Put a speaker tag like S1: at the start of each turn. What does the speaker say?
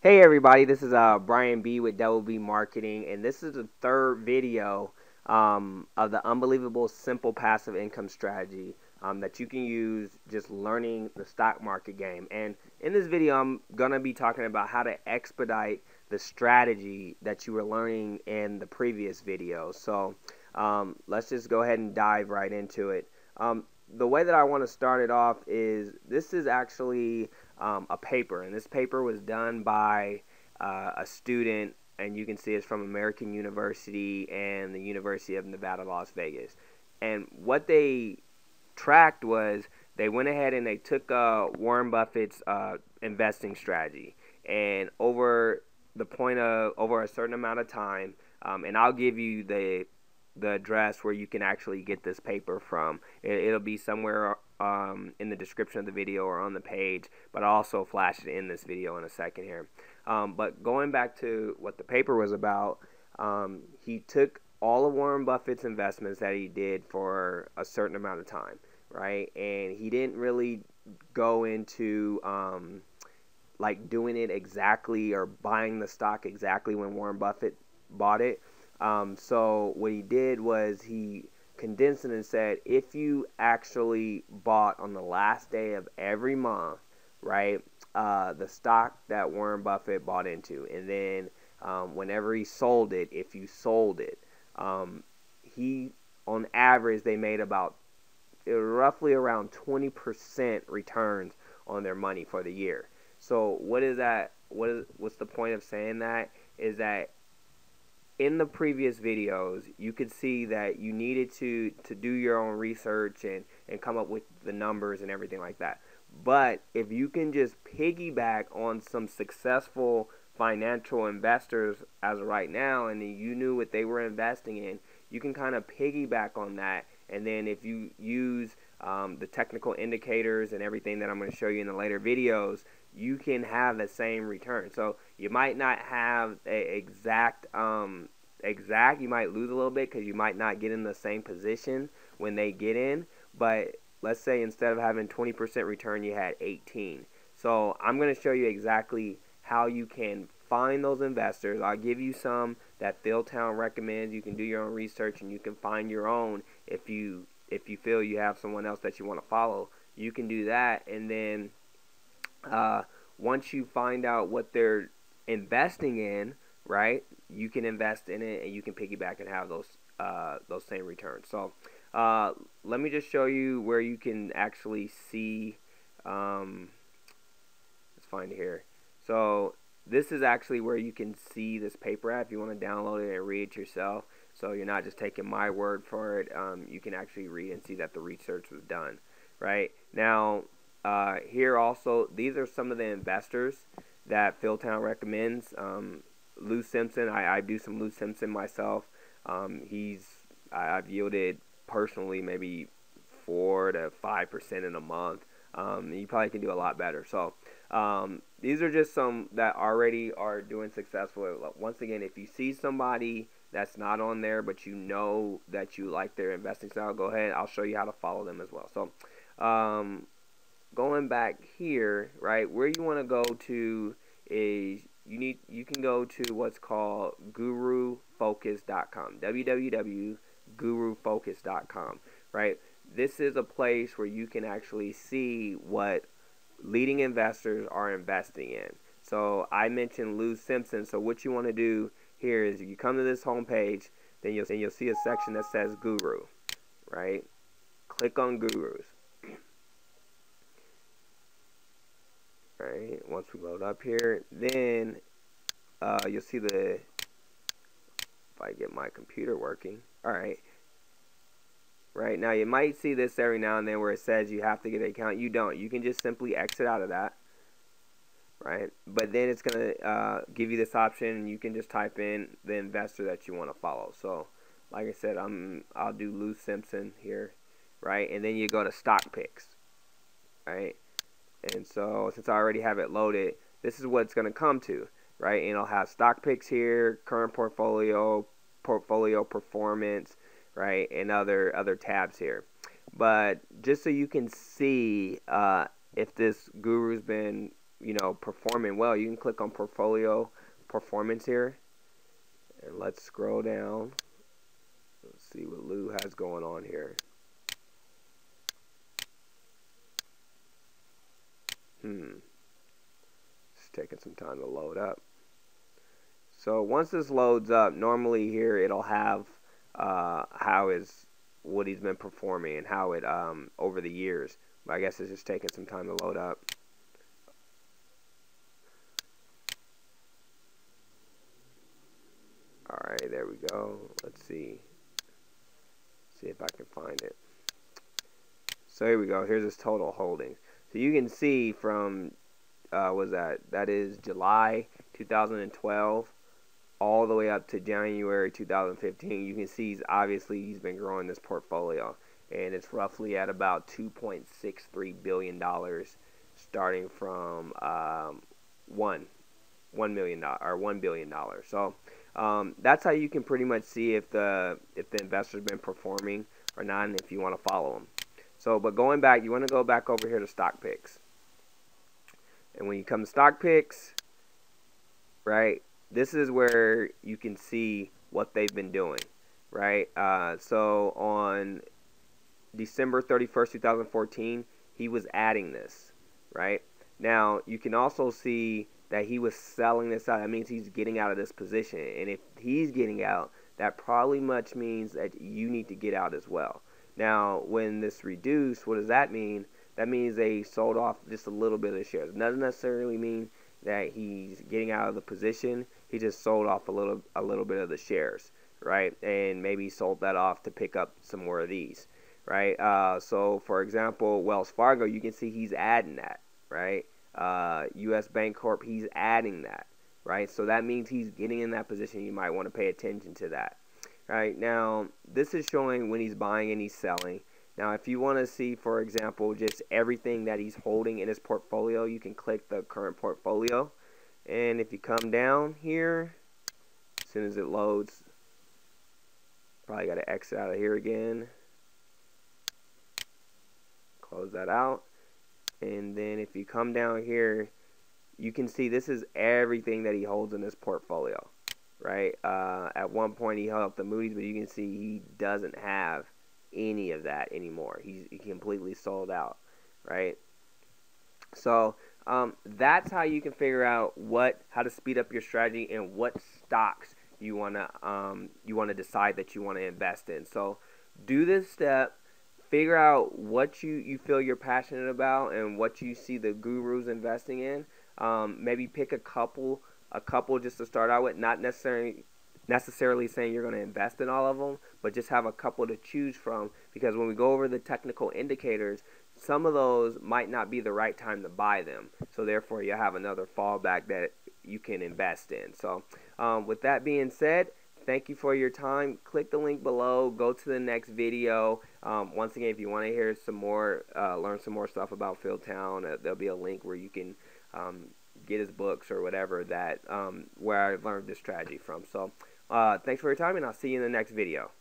S1: Hey everybody, this is Brian B with Double B Marketing, and this is the third video of the unbelievable simple passive income strategy that you can use just learning the stock market game. And in this video, I'm gonna be talking about how to expedite the strategy that you were learning in the previous video. So let's just go ahead and dive right into it. The way that I want to start it off is this is actually a paper, and this paper was done by a student, and you can see it's from American University and the University of Nevada, Las Vegas. And what they tracked was they went ahead and they took Warren Buffett's investing strategy, and over over a certain amount of time, and I'll give you the address where you can actually get this paper from. It'll be somewhere in the description of the video or on the page, but I'll also flash it in this video in a second here. But going back to what the paper was about, he took all of Warren Buffett's investments that he did for a certain amount of time, right? And he didn't really go into like doing it exactly or buying the stock exactly when Warren Buffett bought it. So what he did was he condensed it and said, if you actually bought on the last day of every month, right, the stock that Warren Buffett bought into, and then whenever he sold it, if you sold it, he, on average, they made about roughly around 20% returns on their money for the year. So what is that? What's the point of saying that? Is that in the previous videos, you could see that you needed to do your own research and come up with the numbers and everything like that. But if you can just piggyback on some successful financial investors as of right now, and you knew what they were investing in, you can kind of piggyback on that. And then if you use the technical indicators and everything that I'm going to show you in the later videos, you can have the same return. So you might not have a exact, you might lose a little bit because you might not get in the same position when they get in. But let's say instead of having 20% return, you had 18. So I'm going to show you exactly how you can find those investors. I'll give you some that Philtown recommends. You can do your own research and you can find your own if you feel you have someone else that you want to follow. You can do that, and then once you find out what they're investing in, right, you can invest in it and you can piggyback and have those same returns. So let me just show you where you can actually see. Let's find it here. So this is actually where you can see this paper at if you want to download it and read it yourself. So you're not just taking my word for it. You can actually read and see that the research was done. Right now, here also, these are some of the investors that Philtown recommends. Lou Simpson, I do some Lou Simpson myself. I've yielded personally maybe 4 to 5% in a month. You probably can do a lot better. So these are just some that already are doing successful. Once again, if you see somebody that's not on there, but you know that you like their investing style, go ahead. I'll show you how to follow them as well. So going back here, right, where you want to go to is you can go to what's called gurufocus.com, www.gurufocus.com, right? This is a place where you can actually see what leading investors are investing in. So I mentioned Lou Simpson. So what you want to do here is you come to this home page, then you'll see a section that says Guru, right? Click on Gurus. Right, once we load up here, then you'll see if I get my computer working. Alright, right, now you might see this every now and then where it says you have to get an account. You don't. You can just simply exit out of that, right? But then it's going to give you this option, and you can just type in the investor that you want to follow. So like I said, I'll do Lou Simpson here, right? And then you go to stock picks, right? And so since I already have it loaded, this is what it's going to come to, right? And I'll have stock picks here, current portfolio performance, right, and other tabs here. But just so you can see if this guru's been performing well, you can click on portfolio performance here, and let's scroll down. Let's see what Lou has going on here. It's taking some time to load up. So once this loads up, normally here it'll have what he's been performing and how it over the years. But I guess it's just taking some time to load up. Alright, there we go. Let's see if I can find it. So here we go. Here's his total holdings. So you can see from that is July 2012 all the way up to January 2015. You can see he's been growing this portfolio, and it's roughly at about $2.63 billion, starting from $1 billion. So that's how you can pretty much see if the investor's been performing or not, and if you want to follow them. So, but going back, you want to go back over here to stock picks. And when you come to stock picks, right, this is where you can see what they've been doing, right? So on December 31st, 2014, he was adding this, right? Now, you can also see that he was selling this out. That means he's getting out of this position. And if he's getting out, that probably much means that you need to get out as well. Now, when this reduced, what does that mean? That means they sold off just a little bit of the shares. It doesn't necessarily mean that he's getting out of the position. He just sold off a little bit of the shares, right? And maybe sold that off to pick up some more of these, right? So, for example, Wells Fargo, you can see he's adding that, right? U.S. Bancorp, he's adding that, right? So that means he's getting in that position. You might want to pay attention to that. Right, now, this is showing when he's buying and he's selling. Now, if you want to see, for example, just everything that he's holding in his portfolio, you can click the current portfolio. And if you come down here, as soon as it loads, probably got to exit out of here again. Close that out. And then if you come down here, you can see this is everything that he holds in his portfolio. Right, at one point he held up the Moody's, but you can see he doesn't have any of that anymore. He completely sold out, right? So that's how you can figure out how to speed up your strategy and what stocks you wanna decide that you want to invest in. So do this step. Figure out what you feel you're passionate about and what you see the gurus investing in. Maybe pick a couple just to start out with, not necessarily saying you're going to invest in all of them, but just have a couple to choose from, because when we go over the technical indicators, some of those might not be the right time to buy them, so therefore you have another fallback that you can invest in. So with that being said, thank you for your time. Click the link below, go to the next video. Once again, if you want to hear some more, learn some more stuff about Philtown, there'll be a link where you can get his books or whatever that where I learned this strategy from. So thanks for your time, and I'll see you in the next video.